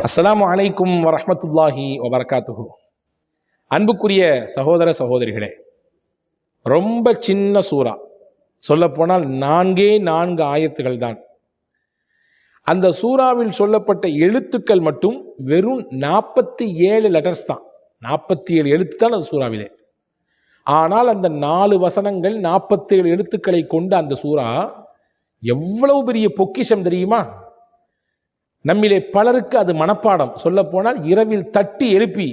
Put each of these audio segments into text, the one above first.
அஸ்ஸலாமு அலைக்கும் வரஹ்மத்துல்லாஹி வபரகாத்துஹு. அன்புக்குரிய சகோதர சகோதரிகளே, ரொம்ப சின்ன சூறா, சொல்லப்போனால் 4 ஆயத்துகள் தான். அந்த சூறாவில் சொல்லப்பட்ட எழுத்துக்கள் மட்டும் வெறும் 47 லெட்டர்ஸ் தான். 47 எழுத்து தான் அந்த சூறாவிலே. ஆனால் அந்த 4 வசனங்கள் 47 எழுத்துக்களை கொண்ட அந்த சூறா எவ்வளவு பெரிய பொக்கிஷம் தெரியுமா? நம்மிலே பலருக்கு அது மனப்பாடம். சொல்ல போனால் இரவில் தட்டி எழுப்பி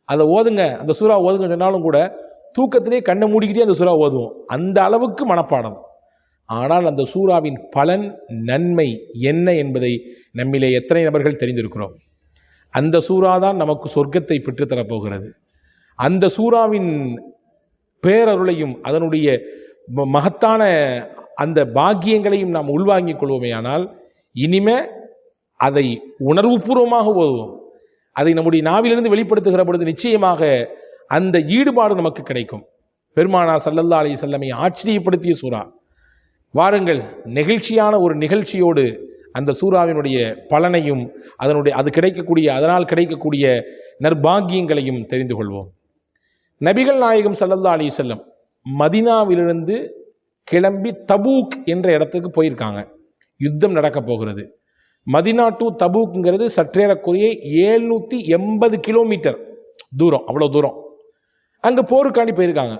அதை ஓதுங்க, அந்த சூறா ஓதுங்க சொன்னாலும் கூட தூக்கத்திலே கண்ணை மூடிக்கிட்டே அந்த சூறா ஓதுவோம். அந்த அளவுக்கு மனப்பாடம். ஆனால் அந்த சூறாவின் பலன், நன்மை என்ன என்பதை நம்மிலே எத்தனை நபர்கள் தெரிந்திருக்கிறோம்? அந்த சூறா தான் நமக்கு சொர்க்கத்தை பெற்றுத்தரப்போகிறது. அந்த சூறாவின் பேரருளையும் அதனுடைய மகத்தான அந்த பாக்கியங்களையும் நாம் உள்வாங்கிக் கொள்வோமே. ஆனால் இனிமே அதை உணர்வுபூர்வமாக ஓதுவோம். அதை நம்முடைய நாவிலிருந்து வெளிப்படுத்துகிற பொழுது நிச்சயமாக அந்த ஈடுபாடு நமக்கு கிடைக்கும். பெருமானா ஸல்லல்லாஹு அலைஹி வஸல்லம் ஆச்சரியப்படுத்திய சூறா. வாருங்கள், நெகிழ்ச்சியான ஒரு நிகழ்ச்சியோடு அந்த சூறாவினுடைய பலனையும் அதனால் கிடைக்கக்கூடிய நற்பாகியங்களையும் தெரிந்து கொள்வோம். நபிகள் நாயகம் ஸல்லல்லாஹு அலைஹி வஸல்லம் மதீனாவிலிருந்து கிளம்பி தபூக் என்ற இடத்துக்கு போயிருக்காங்க. யுத்தம் நடக்க போகிறது. மதீனா டு தபூக்ங்கிறது சற்றேறக்குரிய 780 கிலோமீட்டர் தூரம். அவ்வளோ தூரம் அங்கே போருக்காண்டி போயிருக்காங்க.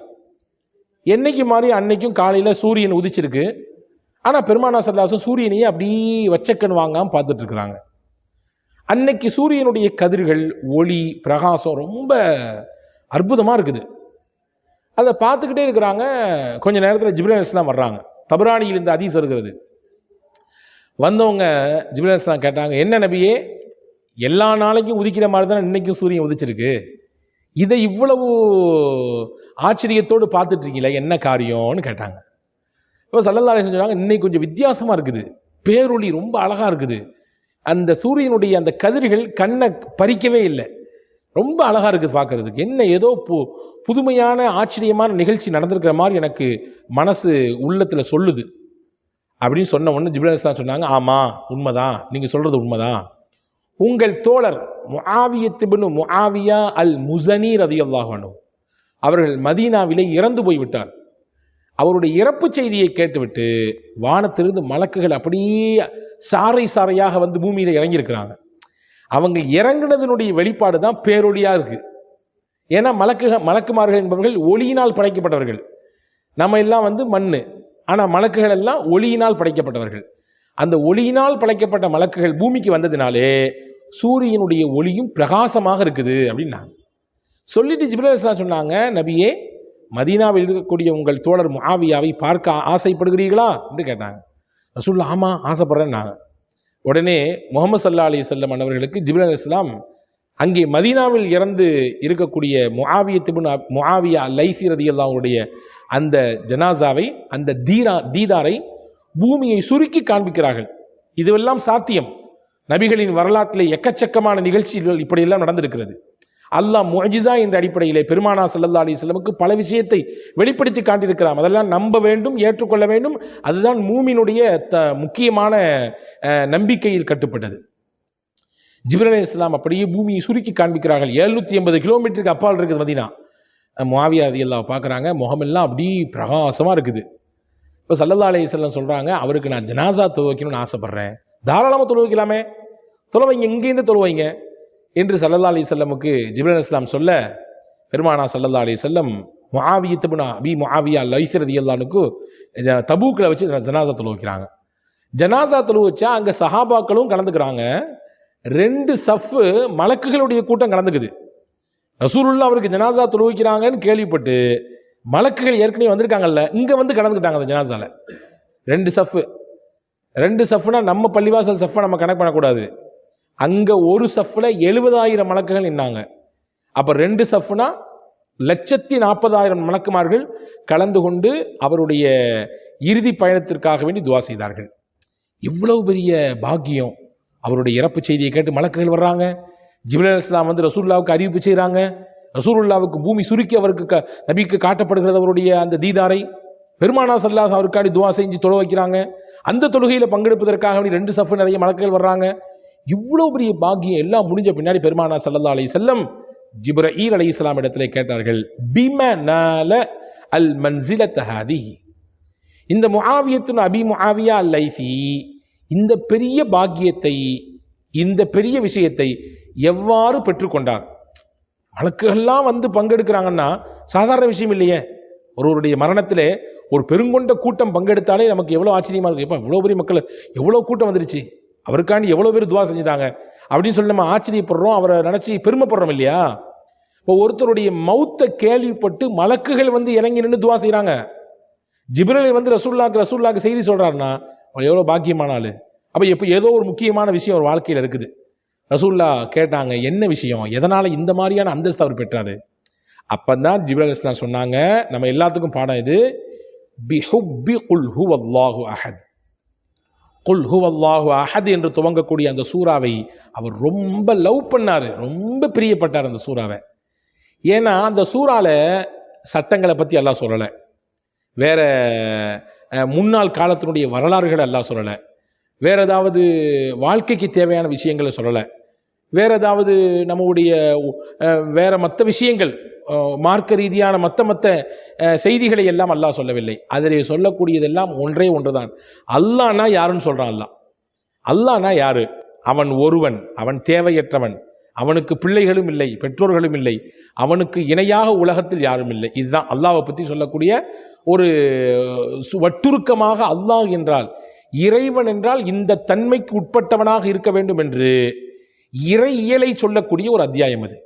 என்னைக்கு மாதிரி அன்னைக்கும் காலையில் சூரியன் உதிச்சிருக்கு. ஆனால் பெருமானா ஸல்லல்லாஹு சூரியனையே அப்படியே வச்சக்கன் வாங்காமல் பார்த்துட்டு இருக்கிறாங்க. அன்னைக்கு சூரியனுடைய கதிர்கள், ஒளி, பிரகாசம் ரொம்ப அற்புதமாக இருக்குது. அதை பார்த்துக்கிட்டே இருக்கிறாங்க. கொஞ்ச நேரத்தில் ஜிப்ரீல் அலைஹிஸ்ஸலாம் வர்றாங்க. தபரானியில் இந்த ஹதீஸ் இருக்கிறது. வந்தவங்க ஜிப்ரீல் அலைஹிஸ்ஸலாம் கேட்டாங்க, என்ன நபியே, எல்லா நாளைக்கும் உதிக்கிற மாதிரி தானே இன்றைக்கும் சூரியன் உதிச்சிருக்கு, இதை இவ்வளவு ஆச்சரியத்தோடு பார்த்துட்ருக்கீங்களே, என்ன காரியம்னு கேட்டாங்க. இப்போ ஸல்லல்லாஹு அலைஹி வஸல்லம் சொன்னாங்க, இன்னைக்கு கொஞ்சம் வித்தியாசமாக இருக்குது, பேரொளி ரொம்ப அழகாக இருக்குது, அந்த சூரியனுடைய அந்த கதிர்கள் கண்ணை பறிக்கவே இல்லை, ரொம்ப அழகாக இருக்குது பார்க்குறதுக்கு, என்ன ஏதோ புதுமையான ஆச்சரியமான நிகழ்ச்சி நடந்திருக்கிற மாதிரி எனக்கு மனசு உள்ளத்தில் சொல்லுது அப்படின்னு சொன்ன உடனே ஜிப்ரீல் அலைஹிஸ்ஸலாம் சொன்னாங்க, ஆமாம் உண்மைதான், நீங்கள் சொல்கிறது உண்மைதான். உங்கள் தோழர் முஆவியத் இப்னு முஆவியா அல் முஸனி ரலியல்லாஹு அன்ஹு அவர்கள் மதீனாவிலே இறந்து போய்விட்டார். அவருடைய இறப்பு செய்தியை கேட்டுவிட்டு வானத்திலிருந்து மலக்குகள் அப்படியே சாறை சாறையாக வந்து பூமியில் இறங்கியிருக்கிறாங்க. அவங்க இறங்கினதனுடைய வெளிப்பாடு தான் பேரொளியாக இருக்குது. ஏன்னா மலக்குமார்கள் என்பவர்கள் ஒளியினால் படைக்கப்பட்டவர்கள். நம்ம எல்லாம் மண், ஆனால் மலக்குகள் எல்லாம் ஒளியினால் படைக்கப்பட்டவர்கள். அந்த ஒளியினால் படைக்கப்பட்ட மலக்குகள் பூமிக்கு வந்ததினாலே சூரியனுடைய ஒளியும் பிரகாசமாக இருக்குது அப்படின்னாங்க. சொல்லிட்டு ஜிப்ரீல் அலைஹிஸ்ஸலாம் சொன்னாங்க, நபியே, மதீனாவில் இருக்கக்கூடிய உங்கள் தோழர் முஆவியாவை பார்க்க ஆசைப்படுகிறீர்களா என்று கேட்டாங்க. ரசூலுல்லாஹ் ஆமாம் ஆசைப்படுறேன்னாங்க. உடனே முஹம்மது ஸல்லல்லாஹு அலைஹி வஸல்லம் அவர்களுக்கு ஜிப்ரீல் அலைஹிஸ்ஸலாம் அங்கே மதீனாவில் இறந்து இருக்கக்கூடிய முஆவியத் இப்னு முஆவியா லைஸி ரலியல்லாஹு அன்ஹுடைய அந்த ஜனாசாவை, அந்த தீதாரை பூமியை சுருக்கி காண்பிக்கிறார்கள். இதுவெல்லாம் சாத்தியம். நபிகளின் வரலாற்றில் எக்கச்சக்கமான நிகழ்ச்சிகள் இப்படியெல்லாம் நடந்திருக்கிறது. அல்லாஹ் முஅஜிஸா என்ற அடிப்படையிலே பெருமானா ஸல்லல்லாஹு அலைஹி வஸல்லமுக்கு பல விஷயத்தை வெளிப்படுத்தி காட்டியிருக்கிறான். அதெல்லாம் நம்ப வேண்டும், ஏற்றுக்கொள்ள வேண்டும். அதுதான் மூமினுடைய முக்கியமான நம்பிக்கையில் கட்டுப்பட்டது. ஜிப்ரீல் அலைஹிஸ்ஸலாம் அப்படியே பூமியை சுருக்கி காண்பிக்கிறார்கள். 780 கிலோமீட்டருக்கு அப்பால் இருக்குது மதீனா. முஆவியா ரலியல்லாஹு பார்க்குறாங்க, முகமெல்லாம் அப்படியே பிரகாசமாக இருக்குது. இப்போ ஸல்லல்லாஹு அலைஹி வஸல்லம் சொல்கிறாங்க, அவருக்கு நான் ஜனாசா தொழுவைக்கணும்னு ஆசைப்பட்றேன், தாராளமாக தொழுவைக்கலாமே, தொழுவைங்க, இங்கேருந்து தொழுவைங்க என்று ஸல்லல்லாஹு அலைஹி வஸல்லமுக்கு ஜிப்ரீல் அலைஹிஸ்ஸலாம் சொல்ல, பெருமானா ஸல்லல்லாஹு அலைஹி வஸல்லம் முஆவியத் இப்னு அபி முஆவியா லைஸி ரலியல்லாஹு அன்ஹு தபூக்கில் வச்சு ஜனாசா தொழுவைக்கிறாங்க. ஜனாசா தொழுவச்சா அங்கே சஹாபாக்களும் கலந்துக்கிறாங்க. 2 சஃப்பு மலக்குகளுடைய கூட்டம் கலந்துக்குது. ரசூலுல்லாஹ் அவருக்கு ஜனாசா தொழுவிக்கிறாங்கன்னு கேள்விப்பட்டு மலக்குகள் ஏற்கனவே வந்திருக்காங்கல்ல, இங்கே வந்து கலந்துக்கிட்டாங்க அந்த ஜனாசாவில். 2 சஃப்னா நம்ம பள்ளிவாசல் சஃப்பை நம்ம கணக்கு பண்ணக்கூடாது. அங்கே ஒரு சஃப்பில் 70,000 மலக்குகள் நின்னாங்க. அப்போ 2 சஃப்னா 140,000 மலக்குமார்கள் கலந்து கொண்டு அவருடைய இறுதி பயணத்திற்காக வேண்டி துவா செய்தார்கள். இவ்வளவு பெரிய பாக்கியம். அவருடைய இறப்பு செய்தியை கேட்டு மலக்குகள் வர்றாங்க. ஜிப்ரீல் அலைஹிஸ்ஸலாம் ரசூலுல்லாஹ்வுக்கு அறிவிப்பு செய்கிறாங்க. ரசூலுல்லாஹ்வுக்கு பூமி சுருக்கி அவருக்கு நபிக்கு காட்டப்படுகிறது அவருடைய அந்த தீதாரை. பெருமானா ஸல்லல்லாஹு அவருக்காண்டி துவா செஞ்சு தொழ வைக்கிறாங்க. அந்த தொழுகையில் பங்கெடுப்பதற்காக 2 சஃப் நிறைய மலக்குகள் வர்றாங்க. இவ்வளோ பெரிய பாக்கியம் எல்லாம் முடிஞ்ச பின்னாடி பெருமானா ஸல்லல்லாஹு அலைஹி வஸல்லம் ஜிப்ரீல் அலைஹிஸ்ஸலாம் இடத்திலே கேட்டார்கள், பிமனால அல் மன்சிலத் ஹாதிஹி, இந்த முஆவியத்துன் அபி முஆவியா அல்-லைஸி இந்த பெரிய பாக்கியத்தை, இந்த பெரிய விஷயத்தை எவ்வாறு பெற்றுக்கொண்டார்? மலக்குகள்லாம் வந்து பங்கெடுக்கிறாங்கன்னா சாதாரண விஷயம் இல்லையே. ஒருவருடைய மரணத்திலே ஒரு பெருங்கொண்ட கூட்டம் பங்கெடுத்தாலே நமக்கு எவ்வளோ ஆச்சரியமா இருக்கு. இப்போ இவ்வளோ பெரிய மக்கள், எவ்வளோ கூட்டம் வந்துருச்சு, அவருக்காண்டி எவ்வளோ பேர் துவா செஞ்சுட்டாங்க அப்படின்னு சொல்லி நம்ம ஆச்சரியப்படுறோம், அவரை நினச்சி பெருமைப்படுறோம் இல்லையா. இப்போ ஒருத்தருடைய மௌத்தை கேள்விப்பட்டு மலக்குகள் வந்து இறங்கி நின்று துவா செய்கிறாங்க. ஜிப்ரீல் வந்து ரசூலுல்லாஹ்க்கு செய்தி சொல்கிறாருன்னா அவர் எவ்வளோ பாக்கியமான ஆள். அப்போ எப்போ ஏதோ ஒரு முக்கியமான விஷயம் ஒரு வாழ்க்கையில் இருக்குது. ரசூலுல்லாஹ் கேட்டாங்க, என்ன விஷயம், எதனால் இந்த மாதிரியான அந்தஸ்து அவர் பெற்றாரு? அப்போ தான் ஜிப்ரீல் அலைஹிஸ்ஸலாம் சொன்னாங்க, நம்ம எல்லாத்துக்கும் பாடம் இது, பிஹுப்பி குல் ஹுவல்லாஹு அஹத், குல் ஹுவல்லாஹு அஹத் என்று துவங்கக்கூடிய அந்த சூறாவை அவர் ரொம்ப லவ் பண்ணார், ரொம்ப பிரியப்பட்டார் அந்த சூறாவை. ஏன்னா அந்த சூறால சட்டங்களை பற்றி அல்லாஹ் சொல்லலை, வேற முன்னாள் காலத்தினுடைய வரலாறுகளை அல்லாஹ் சொல்லலை, வேற ஏதாவது வாழ்க்கைக்கு தேவையான விஷயங்களை சொல்லலை, வேற ஏதாவது நம்முடைய வேற மற்ற விஷயங்கள் மார்க்க ரீதியான மற்ற செய்திகளை எல்லாம் அல்லாஹ் சொல்லவில்லை. அதிலே சொல்லக்கூடியதெல்லாம் ஒன்றே ஒன்றுதான். அல்லாஹ்னா யாருன்னு சொல்கிறான். அல்லாஹ்னா யாரு? அவன் ஒருவன், அவன் தேவையற்றவன், அவனுக்கு பிள்ளைகளும் இல்லை, பெற்றோர்களும் இல்லை, அவனுக்கு இணையாக உலகத்தில் யாரும் இல்லை. இதுதான் அல்லாஹ்வை பற்றி சொல்லக்கூடிய ஒரு வட்டுருக்கமாக. அல்லாஹ் என்றால், இறைவன் என்றால் இந்த தன்மைக்கு உட்பட்டவனாக இருக்க வேண்டும் என்று இறையியலை சொல்லக்கூடிய ஒரு அத்தியாயம் அது.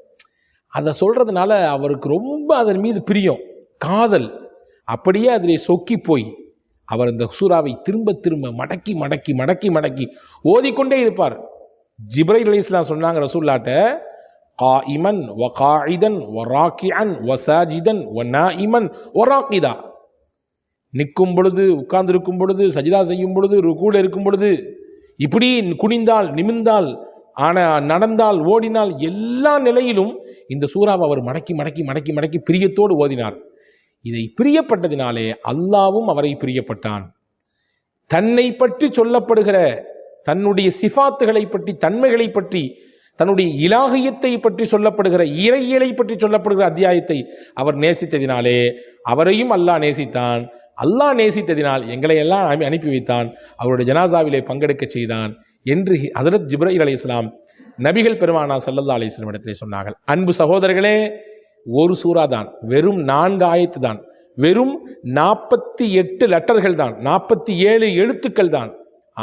அதை சொல்றதுனால அவருக்கு ரொம்ப அதன் மீது பிரியம், காதல், அப்படியே அதிலே சொக்கி போய் அவர் இந்த சூறாவை திரும்ப திரும்ப மடக்கி மடக்கி மடக்கி மடக்கி ஓதிக்கொண்டே இருப்பார். ஜிப்ரீல் அலைஹிஸ்ஸலாம் சொன்னாங்க ரசூலுல்லாஹ்ட்ட, காயிமன் வ காயிதன் வ ராக்கிஅன் வ சாஜிதன் வ நாயிமன் வ ராக்கிதா, நிற்கும் பொழுது, உட்கார்ந்திருக்கும் பொழுது, சஜிதா செய்யும் பொழுது, ருக்கூல இருக்கும் பொழுது, இப்படி குனிந்தால் நிமிர்ந்தால், நடந்தால் ஓடினால், எல்லா நிலையிலும் இந்த சூறாவை அவர் மடக்கி மடக்கி மடக்கி மடக்கி பிரியத்தோடு ஓதினார். இதை பிரியப்பட்டதினாலே அல்லாவும் அவரை பிரியப்பட்டான். தன்னை பற்றி சொல்லப்படுகிற தன்னுடைய சிஃபாத்துகளை பற்றி, தன்மைகளை பற்றி, தன்னுடைய இலாகியத்தை பற்றி சொல்லப்படுகிற, இறையியலை பற்றி சொல்லப்படுகிற அத்தியாயத்தை அவர் நேசித்ததினாலே அவரையும் அல்லாஹ் நேசித்தான். அல்லாஹ் நேசித்ததினால் எங்களை எல்லாம் அனுப்பி வைத்தான், அவருடைய ஜனாசாவிலே பங்கெடுக்க செய்தான் என்று ஹஸரத் ஜிப்ரீல் அலைஹிஸ்ஸலாம் நபிகள் பெருமானா ஸல்லல்லாஹு அலைஹி வஸல்லம் இடத்திலே சொன்னார்கள். அன்பு சகோதரர்களே, ஒரு சூறா தான், வெறும் 4 ஆயத்து தான், வெறும் 48 லெட்டர்கள் தான், 47 எழுத்துக்கள் தான்.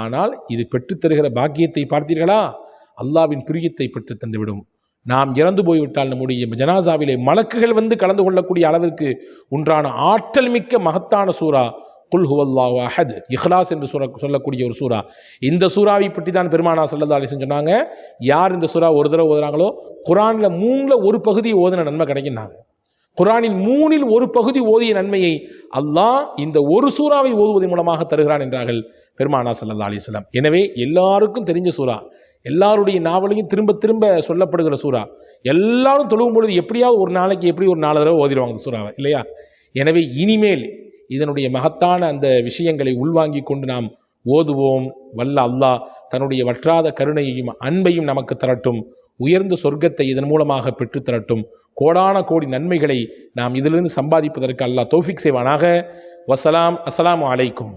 ஆனால் இது பெற்றுத்தருகிற பாக்கியத்தை பார்த்தீர்களா? அல்லாவின் பிரியத்தை பெற்று தந்துவிடும். நாம் இறந்து போய்விட்டால் நம்முடைய ஜனாசாவிலே மலக்குகள் வந்து கலந்து கொள்ளக்கூடிய அளவிற்கு உண்டான ஆற்றல் மிக்க மகத்தான சூரா குல் ஹுவல்லாஹு அஹத், இஹ்லாஸ் என்று சொல்லக்கூடிய ஒரு சூரா. இந்த சூறாவை பற்றி தான் பெருமானா ஸல்லல்லாஹு அலைஹி வஸல்லம் சொன்னாங்க, யார் இந்த சூறா ஒரு தடவை ஓதுறாங்களோ குர்ஆனில் 3ல் ஒரு பகுதி ஓதின நன்மை கிடைக்குன்னாங்க. குர்ஆனின் 3ல் ஒரு பகுதி ஓதிய நன்மையை அல்லாஹ் இந்த ஒரு சூறாவை ஓதுவதன் மூலமாக தருகிறான் என்றார்கள் பெருமானா ஸல்லல்லாஹு அலைஹி வஸல்லம். எனவே எல்லாருக்கும் தெரிஞ்ச சூறா, எல்லாருடைய நாவலையும் திரும்ப திரும்ப சொல்லப்படுகிற சூறா, எல்லாரும் தொழுவும் பொழுது எப்படியாவது ஒரு நாளைக்கு எப்படி ஒரு 4 தடவை ஓதிடுவாங்க இந்த சூறாவை இல்லையா? எனவே இனிமேல் இதனுடைய மகத்தான அந்த விஷயங்களை உள்வாங்கி கொண்டு நாம் ஓதுவோம். வல்ல அல்லாஹ் தன்னுடைய வற்றாத கருணையையும் அன்பையும் நமக்கு தரட்டும், உயர்ந்த சொர்க்கத்தை இதன் மூலமாக பெற்று தரட்டும், கோடான கோடி நன்மைகளை நாம் இதிலிருந்து சம்பாதிப்பதற்கு அல்லாஹ் தௌஃபீக் செய்வானாக. வஸ்ஸலாம், அஸ்ஸலாமு அலைக்கும்.